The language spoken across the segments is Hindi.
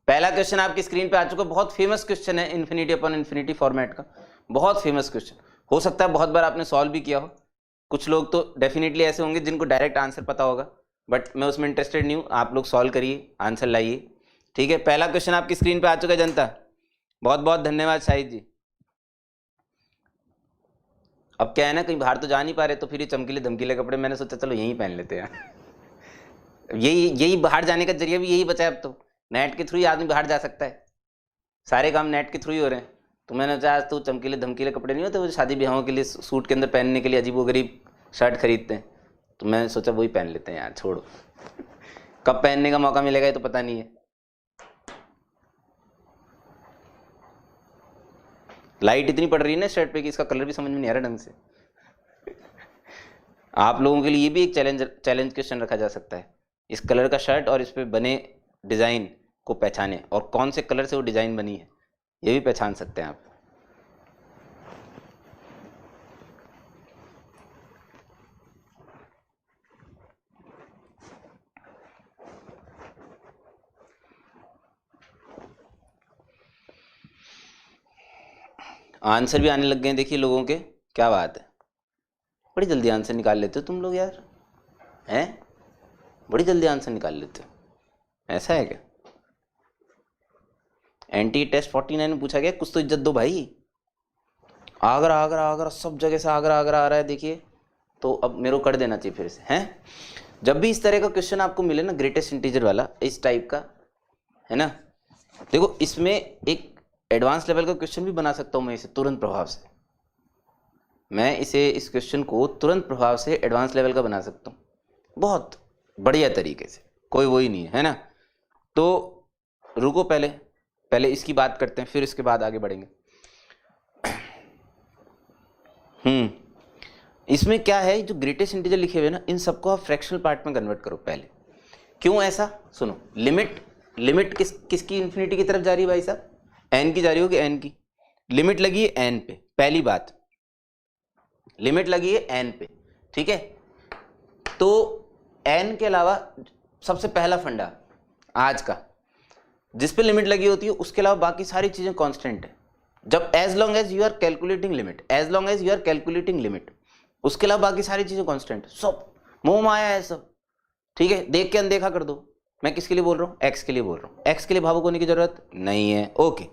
पहला क्वेश्चन आपकी स्क्रीन पे आ चुका, बहुत फेमस क्वेश्चन है इन्फिनिटी अपॉन इन्फिनिटी फॉर्मेट का, बहुत फेमस क्वेश्चन। हो सकता है बहुत बार आपने सॉल्व भी किया हो, कुछ लोग तो डेफिनेटली ऐसे होंगे जिनको डायरेक्ट आंसर पता होगा, बट मैं उसमें इंटरेस्टेड नहीं हूँ। आप लोग सॉल्व करिए, आंसर लाइए, ठीक है। पहला क्वेश्चन आपकी स्क्रीन पे आ चुका है जनता, बहुत बहुत धन्यवाद शाहिद जी। अब क्या है ना, कहीं बाहर तो जा नहीं पा रहे, तो फिर ये चमकीले धमकीले कपड़े मैंने सोचा चलो यहीं पहन लेते हैं। यही बाहर जाने का जरिया भी यही बचा है। अब तो नेट के थ्रू ही आदमी बाहर जा सकता है, सारे काम नेट के थ्रू ही हो रहे हैं। तो मैंने सोचा आज तो चमकीले धमकीले कपड़े नहीं होते वो शादी ब्याहों के लिए सूट के अंदर पहनने के लिए अजीबोगरीब शर्ट खरीदते हैं, तो मैंने सोचा वही पहन लेते हैं यार, छोड़ो कब पहनने का मौका मिलेगा ये तो पता नहीं है। लाइट इतनी पड़ रही है ना शर्ट पे कि इसका कलर भी समझ में नहीं आ रहा ढंग से। आप लोगों के लिए ये भी एक चैलेंज क्वेश्चन रखा जा सकता है, इस कलर का शर्ट और इस पे बने डिजाइन को पहचाने, और कौन से कलर से वो डिजाइन बनी है ये भी पहचान सकते हैं आप। आंसर भी आने लग गए देखिए लोगों के, क्या बात है, बड़ी जल्दी आंसर निकाल लेते हो तुम लोग यार, हैं? बड़ी जल्दी आंसर निकाल लेते हो, ऐसा है क्या? एंटी टेस्ट 49 में पूछा गया, कुछ तो इज्जत दो भाई। आगरा आगरा आगरा, सब जगह से आगरा आगरा आ रहा है देखिए, तो अब मेरे को कर देना चाहिए फिर से, हैं? जब भी इस तरह का क्वेश्चन आपको मिले ना, ग्रेटेस्ट इंटीजर वाला इस टाइप का, है ना, देखो इसमें एक एडवांस लेवल का क्वेश्चन भी बना सकता हूं मैं इसे तुरंत प्रभाव से, मैं इस क्वेश्चन को तुरंत प्रभाव से एडवांस लेवल का बना सकता हूँ बहुत बढ़िया तरीके से, कोई वही नहीं है ना। तो रुको, पहले इसकी बात करते हैं, फिर इसके बाद आगे बढ़ेंगे। इसमें क्या है, जो ग्रेटेस्ट इंटीजर लिखे हुए ना, इन सबको आप फ्रैक्शनल पार्ट में कन्वर्ट करो पहले। क्यों ऐसा, सुनो। लिमिट किसकी इन्फिनिटी की तरफ जा रही है भाई साहब? एन की जा रही होगी, एन की लिमिट लगी है एन पे, पहली बात लिमिट लगी है एन पे, ठीक है। तो एन के अलावा सबसे पहला फंडा आज का जिस पे लिमिट लगी होती है, उसके अलावा बाकी सारी चीजें कांस्टेंट है। जब as long as you are calculating limit, उसके अलावा बाकी सारी चीजें कांस्टेंट, सब मोह माया है सब, ठीक है। देख के अनदेखा कर दो। मैं किसके लिए बोल रहा हूँ? एक्स के लिए बोल रहा हूँ। एक्स के लिए भावुक होने की जरूरत नहीं है, ओके,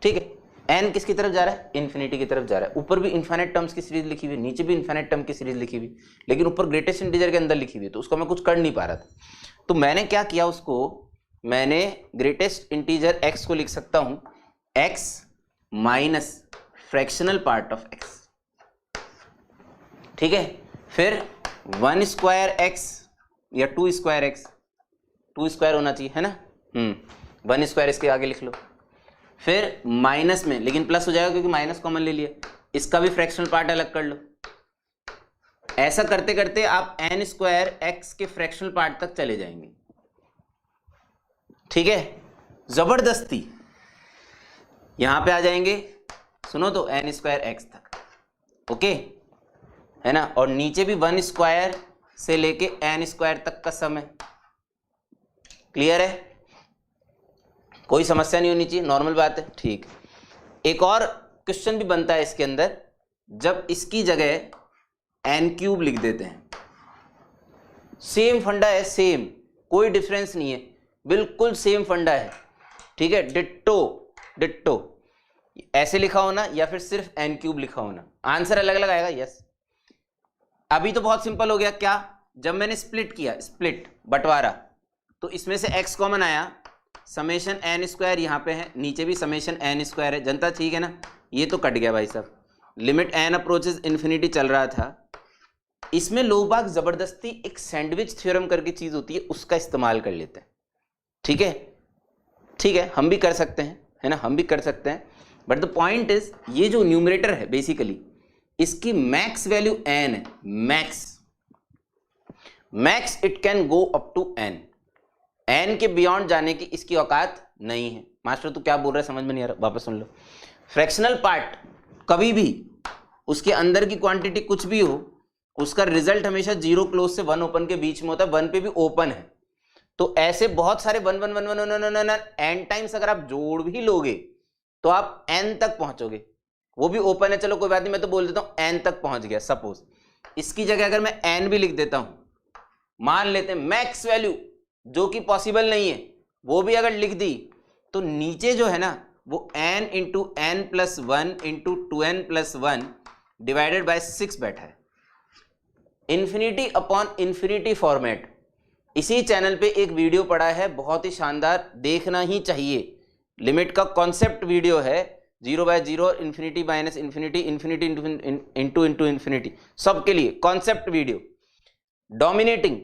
ठीक है। एन किसकी तरफ जा रहा है? इन्फिनिटी की तरफ जा रहा है। ऊपर भी इन्फिनिट टर्म्स की सीरीज लिखी हुई, नीचे भी इन्फिनिट टर्म की सीरीज लिखी हुई, लेकिन ऊपर ग्रेटेस्ट इंटीजर के अंदर लिखी हुई, तो उसको मैं कुछ कर नहीं पा रहा था। तो मैंने क्या किया, उसको मैंने ग्रेटेस्ट इंटीजर एक्स को लिख सकता हूं x minus fractional part of x, ठीक है। फिर 1 स्क्वायर एक्स या 2 स्क्वायर एक्स, 2 स्क्वायर होना चाहिए है ना, 1 स्क्वायर इसके आगे लिख लो। फिर माइनस में, लेकिन प्लस हो जाएगा क्योंकि माइनस कॉमन ले लिया, इसका भी फ्रैक्शनल पार्ट अलग कर लो। ऐसा करते करते आप n स्क्वायर एक्स के फ्रैक्शनल पार्ट तक चले जाएंगे, ठीक है। जबरदस्ती यहां पे आ जाएंगे, सुनो तो, n स्क्वायर एक्स तक, ओके, है ना। और नीचे भी 1 स्क्वायर से लेके n स्क्वायर तक का सम है, क्लियर है? कोई समस्या नहीं होनी चाहिए, नॉर्मल बात है, ठीक। एक और क्वेश्चन भी बनता है इसके अंदर, जब इसकी जगह n³ लिख देते हैं। सेम फंडा है, सेम, कोई डिफरेंस नहीं है, बिल्कुल सेम फंडा है, ठीक है। डिट्टो ऐसे लिखा होना या फिर सिर्फ n³ लिखा होना, आंसर अलग अलग आएगा, यस। अभी तो बहुत सिंपल हो गया, क्या? जब मैंने स्प्लिट किया, बंटवारा, तो इसमें से x कॉमन आया, समेशन n स्क्वायर यहाँ पे है, नीचे भी समेशन n स्क्वायर है, जनता ठीक है ना। ये तो कट गया भाई साहब, लिमिट n अप्रोचेस इन्फिनिटी चल रहा था। इसमें लोग बाग जबरदस्ती एक सैंडविच थ्योरम करके चीज होती है, उसका इस्तेमाल कर लेते हैं, ठीक है, ठीक है, हम भी कर सकते हैं, है ना, हम भी कर सकते हैं। बट द पॉइंट इज, ये जो न्यूमरेटर है बेसिकली, इसकी मैक्स वैल्यू n है, max it can go up to n के बियॉन्ड जाने की इसकी औकात नहीं है। मास्टर तू क्या बोल रहा है, समझ में नहीं आ रहा, वापस सुन लो। फ्रैक्शनल पार्ट कभी भी, उसके अंदर की क्वांटिटी कुछ भी हो, उसका रिजल्ट हमेशा 0 क्लोज से 1 ओपन के बीच में होता है, 1 पे भी ओपन है, तो ऐसे बहुत सारे 1 1 1 1 1 1 1 n टाइम्स अगर आप जोड़ भी लोगे तो आप n तक पहुंचोगे। वो भी ओपन है, चलो कोई बात नहीं, मैं तो बोल देता हूं n तक पहुंच गया। सपोज इसकी जगह अगर मैं n भी लिख देता हूं, मान लेते हैं मैक्स वैल्यू जो कि पॉसिबल नहीं है वो भी अगर लिख दी, तो नीचे जो है ना वो n into n plus 1 into 2n plus 1 divided by 6 बैठा है। इन्फिनिटी अपॉन इन्फिनिटी फॉर्मेट, इसी चैनल पे एक वीडियो पड़ा है बहुत ही शानदार, देखना ही चाहिए। लिमिट का कॉन्सेप्ट वीडियो है, 0/0 infinity minus infinity infinity into into infinity, सबके लिए कॉन्सेप्ट वीडियो। डोमिनेटिंग,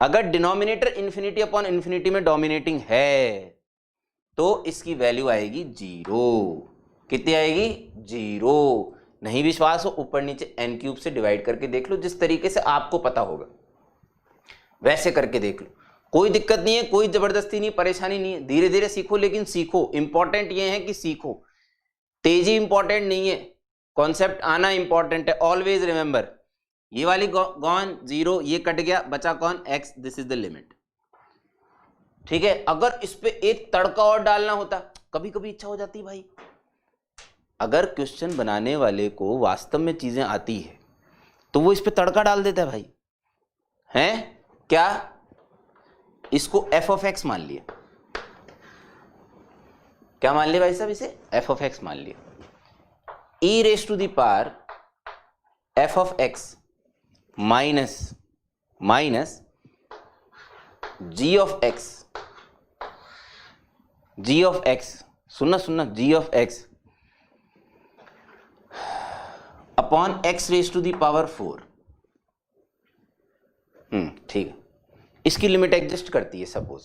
अगर डिनोमिनेटर इन्फिनिटी अपॉन इन्फिनिटी में डोमिनेटिंग है तो इसकी वैल्यू आएगी 0। कितनी आएगी? 0। नहीं विश्वास हो ऊपर नीचे n³ से डिवाइड करके देख लो, जिस तरीके से आपको पता होगा वैसे करके देख लो, कोई दिक्कत नहीं है, कोई जबरदस्ती नहीं, परेशानी नहीं है, धीरे धीरे सीखो, लेकिन सीखो। इंपॉर्टेंट ये है कि सीखो, तेजी इंपॉर्टेंट नहीं है, कॉन्सेप्ट आना इंपॉर्टेंट है। ऑलवेज रिमेंबर, ये वाली गॉन 0, ये कट गया, बचा कौन? x, this is the limit. ठीक है, अगर इस पे एक तड़का और डालना होता, कभी कभी इच्छा हो जाती है भाई, अगर क्वेश्चन बनाने वाले को वास्तव में चीजें आती है तो वो इस पे तड़का डाल देता है भाई, हैं? क्या इसको f ऑफ x मान लिया, क्या मान लिया भाई साहब? इसे f ऑफ x मान लिया, e raise to the power f of x minus g of x, सुनना g of x upon x raise to the power 4। ठीक है, इसकी लिमिट एग्जिस्ट करती है, सपोज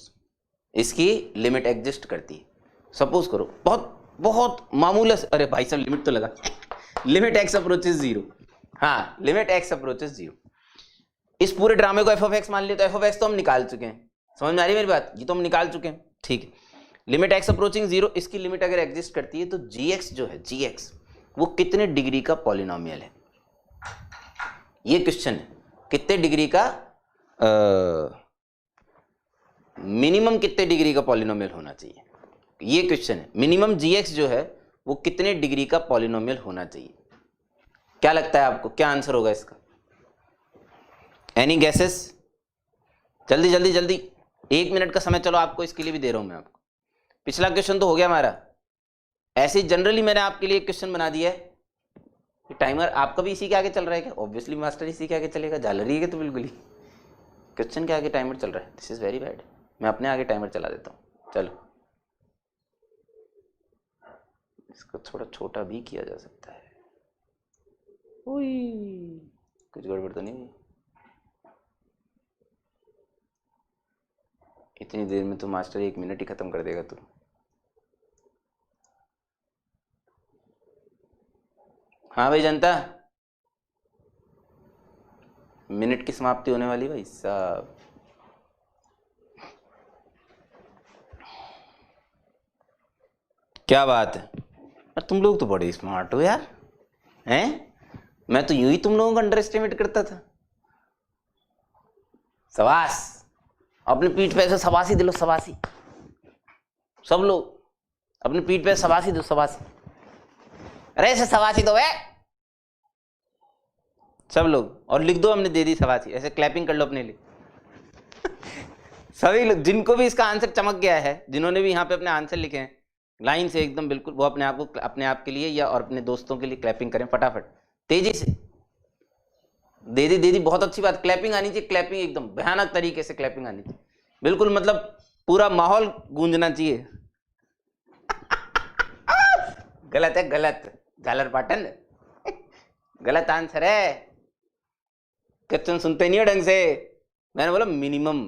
इसकी लिमिट एग्जिस्ट करती है, सपोज करो बहुत मामूलस, अरे भाई साहब लिमिट तो लगा लिमिट x अप्रोचेस 0, हाँ लिमिट x अप्रोचेस 0। इस पूरे ड्रामे को f ऑफ x मान लिया, तो f ऑफ x तो हम निकाल चुके हैं, समझ में आ रही है मेरी बात? ये तो हम निकाल चुके हैं। ठीक है, लिमिट x अप्रोचिंग 0, इसकी लिमिट अगर एग्जिस्ट करती है तो gx जो है, gx वो कितने डिग्री का पॉलिनोमियल है? ये क्वेश्चन है, कितने डिग्री का मिनिमम कितने डिग्री का पॉलिनोमियल होना चाहिए, ये क्वेश्चन है। मिनिमम gx जो है वो कितने डिग्री का पॉलिनोमियल होना चाहिए? क्या लगता है आपको, क्या आंसर होगा इसका? Any gases? जल्दी जल्दी जल्दी, 1 मिनट का समय चलो आपको इसके लिए भी दे रहा हूं मैं आपको। पिछला क्वेश्चन तो हो गया हमारा, ऐसे ही जनरली मैंने आपके लिए एक क्वेश्चन बना दिया है। टाइमर आपका भी इसी के आगे चल रहा है क्या? ऑब्वियसली मास्टर इसी के आगे चलेगा, झालरी है तो बिल्कुल ही क्वेश्चन के आगे टाइमर चल रहा है, दिस इज वेरी बैड। मैं अपने आगे टाइमर चला देता हूँ, चलो इसको थोड़ा छोटा भी किया जा सकता है। कुछ गड़बड़ तो नहीं हुई? इतनी देर में तो मास्टर 1 मिनट ही खत्म कर देगा। तू हाँ भाई जनता, मिनट की समाप्ति होने वाली भाई साहब। क्या बात है, तुम लोग तो बड़े स्मार्ट हो यार, हैं? मैं तो यूं ही तुम लोगों को अंडर एस्टिमेट करता था। शाबाश, अपनी पीठ पे ऐसे शाबाशी दिलो, शाबाशी। सब लोग अपनी पीठ पे शाबाशी दो, शाबाशी। अरे ऐसे शाबाशी दो है सब लोग, और लिख दो हमने दे दी शाबाशी, ऐसे क्लैपिंग कर लो अपने लिए सभी लोग जिनको भी इसका आंसर चमक गया है, जिन्होंने भी यहाँ पे अपने आंसर लिखे हैं लाइन से एकदम बिल्कुल, वो अपने आप को, अपने आप के लिए या और अपने दोस्तों के लिए क्लैपिंग करें फटाफट, तेजी से। दे दी, बहुत अच्छी बात, क्लैपिंग आनी चाहिए, क्लैपिंग एकदम भयानक तरीके से क्लैपिंग आनी चाहिए, बिल्कुल मतलब पूरा माहौल गूंजना चाहिए गलत है, गलत, झालर पाटन गलत आंसर है। क्वेश्चन सुनते नहीं हो ढंग से। मैंने बोला मिनिमम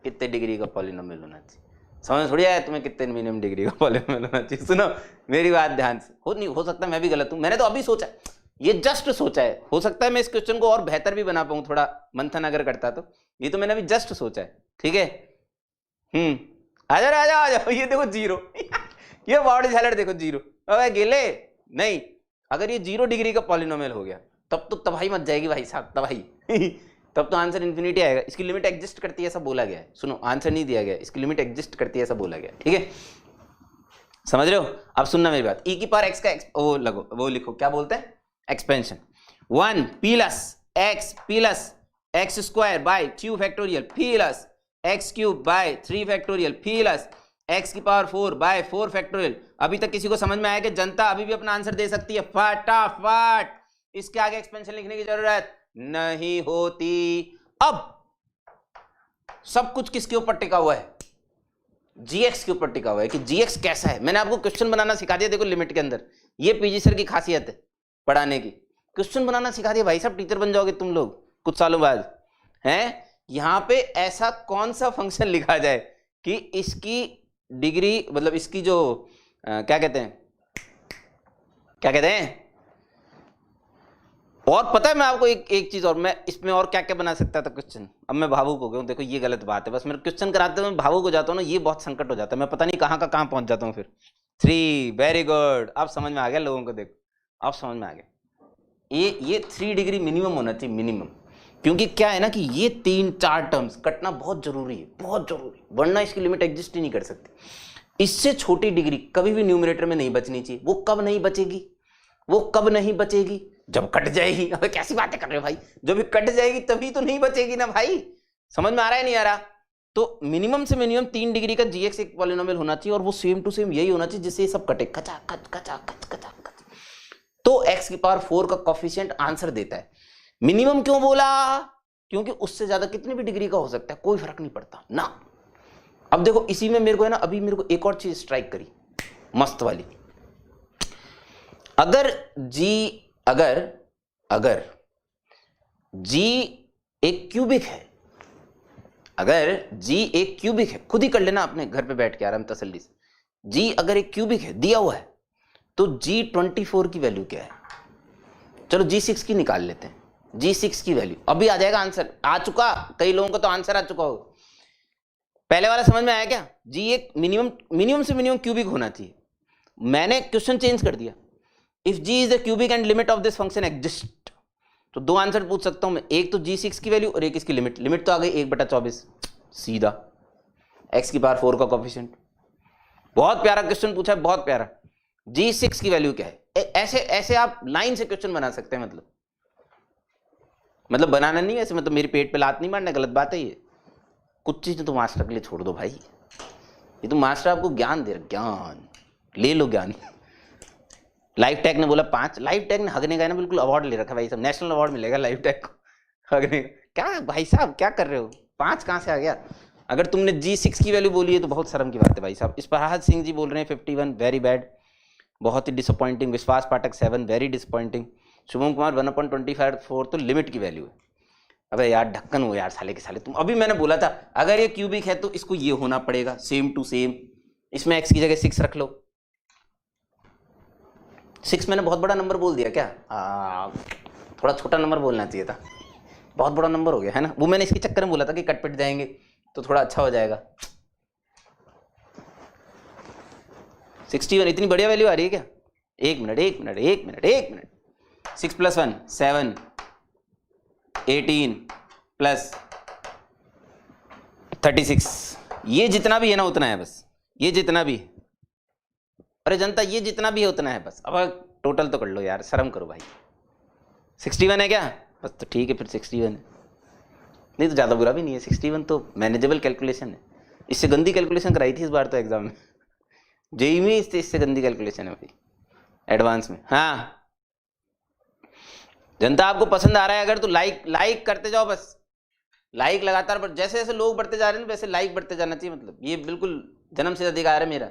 कितने डिग्री का पॉलिनोमियल होना चाहिए, समझ थोड़ी आया तुम्हें कितने मिनिमम डिग्री का पॉलिनोमियल होना चाहिए। सुनो मेरी बात ध्यान से, हो सकता है मैं भी गलत हूं, मैंने तो अभी सोचा, ये जस्ट सोचा है, हो सकता है मैं इस क्वेश्चन को और बेहतर भी बना पाऊं, थोड़ा मंथन अगर करता तो। ये तो मैंने अभी जस्ट सोचा है, ठीक है। आ जाओ ये देखो 0 ये बॉडी झालर देखो 0। अबे गेले नहीं, अगर ये 0 डिग्री का पॉलिनोमियल हो गया तब तो तबाही मच जाएगी भाई साहब, तबाही तब तो आंसर इन्फिनिटी आएगा। इसकी लिमिट एग्जिस्ट करती है ऐसा बोला गया है। सुनो, आंसर नहीं दिया गया, इसकी लिमिट एग्जिस्ट करती है ऐसा बोला गया है। ठीक है, समझ रहे हो? अब सुनना मेरी बात। e की पावर x का वो लिखो, क्या बोलते हैं, expansion. 1 plus x square by 2 factorial plus x cube by 3 factorial plus x की पावर 4 बाय 4 फैक्टोरियल। अभी तक किसी को समझ में आया कि जनता अभी भी अपना आंसर दे सकती है फटाफट, इसके आगे एक्सपेंशन लिखने की जरूरत नहीं होती। अब सब कुछ किसके ऊपर टिका हुआ है, gx के ऊपर टिका हुआ है कि gx कैसा है। मैंने आपको क्वेश्चन बनाना सिखा दिया, देखो लिमिट के अंदर। ये पीजी सर की खासियत है पढ़ाने की, क्वेश्चन बनाना सिखा दिया भाई साहब, टीचर बन जाओगे तुम लोग कुछ सालों बाद हैं। यहां पे ऐसा कौन सा फंक्शन लिखा जाए कि इसकी डिग्री, मतलब इसकी जो क्या कहते हैं और पता है मैं आपको एक चीज और, मैं इसमें और क्या क्या बना सकता था क्वेश्चन। अब मैं भावुक हो गया हूँ, देखो ये गलत बात है, बस मेरे क्वेश्चन कराते हुए मैं भावुक हो जाता हूँ ना, ये बहुत संकट हो जाता है, मैं पता नहीं कहाँ का कहाँ पहुंच जाता हूँ फिर। 3 वेरी गुड, अब समझ में आ गया लोगों को, देखो अब समझ में आ गया। ये 3 डिग्री मिनिमम होना चाहिए, मिनिमम। क्योंकि क्या है ना कि ये 3-4 टर्म्स कटना बहुत जरूरी है, बहुत जरूरी, वरना इसकी लिमिट एग्जिस्ट ही नहीं कर सकती। इससे छोटी डिग्री कभी भी न्यूमरेटर में नहीं बचनी चाहिए। वो कब नहीं बचेगी, जब कट जाएगी। अबे कैसी बातें कर रहे हो भाई, जब कट जाएगी तभी तो नहीं बचेगी ना भाई। समझ में आ रहा है नहीं आ रहा? तो मिनिमम से मिनिमम 3 डिग्री का gx एक पॉलिनोमियल होना चाहिए, और वो सेम टू सेम यही होना चाहिए जिससे ये सब कटे, कचा कच। तो x की पावर 4 का कोफिशिएंट आंसर देता है। मिनिमम क्यों बोला? क्योंकि उससे ज्यादा कितनी भी डिग्री का हो सकता है, कोई फर्क नहीं पड़ता ना। अब देखो इसी में मेरे को है ना, अभी मेरे को एक और चीज स्ट्राइक करी मस्त वाली। अगर g एक क्यूबिक है, खुद ही कर लेना अपने घर पे बैठ के आराम तसल्ली से। g अगर एक क्यूबिक है दिया हुआ है, तो g24 की वैल्यू क्या है? चलो g6 की निकाल लेते हैं। g6 की वैल्यू अभी आ जाएगा, आंसर आ चुका, कई लोगों को तो आंसर आ चुका होगा। पहले वाला समझ में आया क्या? g एक मिनिमम से मिनिमम क्यूबिक होना चाहिए। मैंने क्वेश्चन चेंज कर दिया, if g is the cubic and limit of this function exist, तो 2 आंसर पूछ सकता हूं मैं, एक तो g6 की वैल्यू और एक इसकी लिमिट तो आ गई 1/24 सीधा, x की पावर 4 का कोफिशिएंट। बहुत प्यारा क्वेश्चन पूछा है, बहुत प्यारा। g6 की वैल्यू क्या है? ऐसे आप लाइन से क्वेश्चन बना सकते हैं, मतलब बनाना नहीं ऐसे, मतलब मेरे पेट पे लात नहीं मारना, गलत बात है ये। कुछ चीज तो मास्टर के लिए छोड़ दो भाई, ये तो मास्टर आपको ज्ञान दे रहा, ज्ञान ले लो ज्ञान। लाइफ टैग ने बोला 5, लाइफ टैग ने हगने का ना बिल्कुल अवार्ड ले रखा भाई साहब, नेशनल अवार्ड मिलेगा लाइफ टैग को हगने। क्या भाई साहब क्या कर रहे हो, 5 कहाँ से आ गया? अगर तुमने g6 की वैल्यू बोली है तो बहुत शर्म की बात है भाई साहब। इस्पराहत सिंह जी बोल रहे हैं 51, वेरी बैड, बहुत ही डिसअपॉइंटिंग। विश्वास पाठक 7, वेरी डिसअपॉइंटिंग। शुभम कुमार 1/25/4 तो लिमिट की वैल्यू है। अबे यार ढक्कन हो यार साले के साले तुम। अभी मैंने बोला था अगर ये क्यूबिक है तो इसको ये होना पड़ेगा सेम टू सेम। इसमें x की जगह 6 रख लो। 6 मैंने बहुत बड़ा नंबर बोल दिया क्या? थोड़ा छोटा नंबर बोलना चाहिए था, बहुत बड़ा नंबर हो गया है ना। वो मैंने इसके चक्कर में बोला था कि कट पिट जाएंगे तो थोड़ा अच्छा हो जाएगा। 61 इतनी बढ़िया वैल्यू आ रही है क्या? एक मिनट। 6 + 1 7, 18 + 36, ये जितना भी है ना उतना है बस, ये जितना भी है। अरे जनता ये जितना भी है उतना है बस। अब टोटल तो कर लो यार, शर्म करो भाई। 61 है क्या? बस तो ठीक है फिर 61 है, नहीं तो ज़्यादा बुरा भी नहीं है। 61 तो मैनेजेबल कैलकुलेशन है। इससे गंदी कैलकुलेशन कराई थी इस बार तो एग्जाम में, जेईई में इससे गंदी कैलकुलेशन है भाई एडवांस में। हाँ जनता आपको पसंद आ रहा है अगर तो लाइक करते जाओ बस, लाइक लगातार। जैसे जैसे लोग बढ़ते जा रहे हैं वैसे लाइक बढ़ते जाना चाहिए, मतलब ये बिल्कुल जन्म से अधिकार है मेरा।